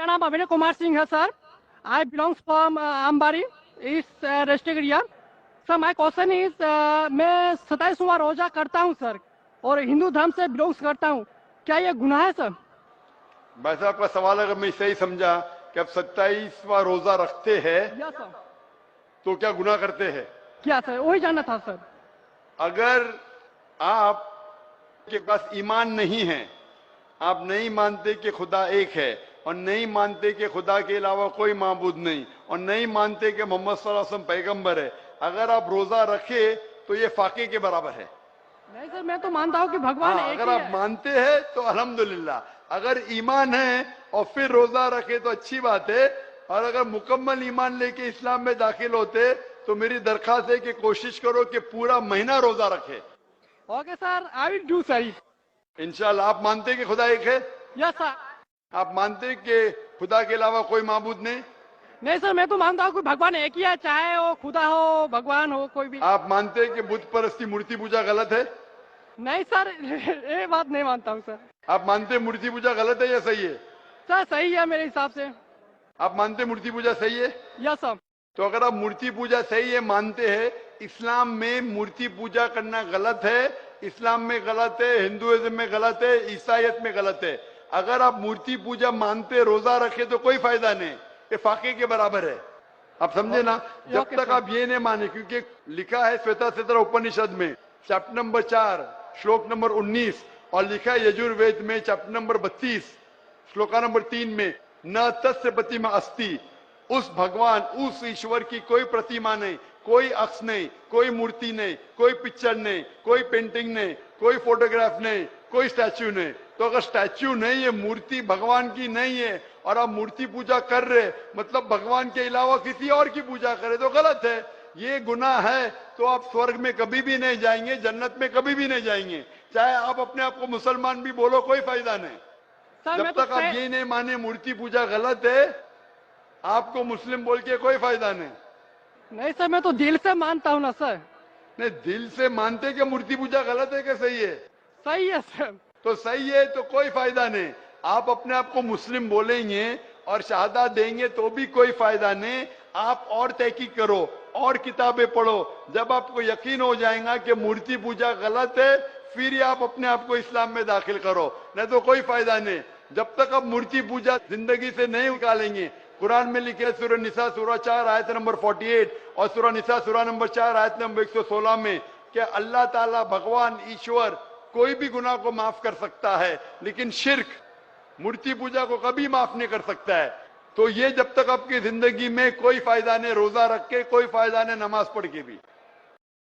मेरा नाम अभिनय कुमार सिंह है सर। आई बिलोंग्स फ्रॉम आमबारी इस district area. Sir my question is मैं 27वां रोजा करता हूँ सर और हिंदू धर्म से बिलोंग्स करता हूँ, क्या ये गुनाह है सर? वैसे आपका सवाल अगर मैं सही समझा कि आप 27वां रोजा रखते हैं यस सर। तो क्या गुनाह करते हैं? क्या सर, वही जानना था सर। अगर आप के पास ईमान नहीं है, आप नहीं मानते कि खुदा एक है और नहीं मानते कि खुदा के अलावा कोई माबूद नहीं और नहीं मानते कि मोहम्मद सल्लल्लाहु अलैहि वसल्लम पैगंबर है, अगर आप रोजा रखे तो ये फाके के बराबर है। नहीं सर, मैं तो मानता हूँ कि भगवान एक अगर ही आप है। मानते हैं तो अल्हम्दुलिल्लाह, अगर ईमान है और फिर रोजा रखे तो अच्छी बात है, और अगर मुकम्मल ईमान लेके इस्लाम में दाखिल होते तो मेरी दरखास्त है कि कोशिश करो कि पूरा महीना रोजा रखे। Okay sir, I will do sir. इंशाल्लाह। आप मानते हैं कि खुदा एक है? Yes sir. आप मानते हैं कि खुदा के अलावा कोई माबूद नहीं? नहीं सर, मैं तो मानता हूँ कि भगवान एक ही है, चाहे वो खुदा हो, भगवान हो, कोई भी। आप मानते हैं कि बुत परस्ती, मूर्ति पूजा गलत है? नहीं सर, ये बात नहीं मानता हूँ सर। आप मानते हैं मूर्ति पूजा गलत है या सही है? सर सही है मेरे हिसाब से। आप मानते हैं मूर्ति पूजा सही है? Yes sir. तो अगर आप मूर्ति पूजा सही है मानते हैं, इस्लाम में मूर्ति पूजा करना गलत है, इस्लाम में गलत है, हिंदुइज्म में गलत है, ईसाईयत में गलत है। अगर आप मूर्ति पूजा मानते, रोजा रखे तो कोई फायदा नहीं, ये फाके के बराबर है। आप समझे ना? जब तक आप ये नहीं माने, क्योंकि लिखा है श्वेताश्वतर उपनिषद में चैप्टर नंबर 4 श्लोक नंबर 19 और लिखा है यजुर्वेद में चैप्टर नंबर 32 श्लोका नंबर 3 में, न तस्य प्रतिमा अस्ति, उस भगवान, उस ईश्वर की कोई प्रतिमा नहीं, कोई अक्ष नहीं, कोई मूर्ति नहीं, कोई पिक्चर नहीं, कोई पेंटिंग नहीं, कोई फोटोग्राफ नहीं, कोई स्टैच्यू नहीं। तो अगर स्टैच्यू नहीं है, मूर्ति भगवान की नहीं है और आप मूर्ति पूजा कर रहे, मतलब भगवान के अलावा किसी और की पूजा करे तो गलत है, ये गुनाह है। तो आप स्वर्ग में कभी भी नहीं जाएंगे, जन्नत में कभी भी नहीं जाएंगे, चाहे आप अपने आप को मुसलमान भी बोलो, कोई फायदा नहीं। जब तक आप ये नहीं माने मूर्ति पूजा गलत है, आपको मुस्लिम बोल के कोई फायदा नहीं। नहीं सर, मैं तो दिल से मानता हूँ ना सर। नहीं, दिल से मानते कि मूर्ति पूजा गलत है कि सही है? सही है सर। तो सही है तो कोई फायदा नहीं। आप अपने आप को मुस्लिम बोलेंगे और शहादत देंगे तो भी कोई फायदा नहीं। आप और तहकीक करो और किताबें पढ़ो, जब आपको यकीन हो जाएगा कि मूर्ति पूजा गलत है, फिर ही आप अपने आप को इस्लाम में दाखिल करो, नहीं तो कोई फायदा नहीं। जब तक आप मूर्ति पूजा जिंदगी से नहीं निकालेंगे, कुरान में लिखे है सूरह निसा सूरह 4 आयत नंबर 48 और सूरह निसा सूरह नंबर 4 आयत नंबर 116 में कि अल्लाह ताला भगवान ईश्वर कोई भी गुनाह को माफ कर सकता है, लेकिन शिर्क, मूर्ति पूजा को कभी माफ नहीं कर सकता है। तो ये जब तक आपकी जिंदगी में कोई फायदा नहीं, रोजा रख के कोई फायदा नहीं, नमाज पढ़ के भी।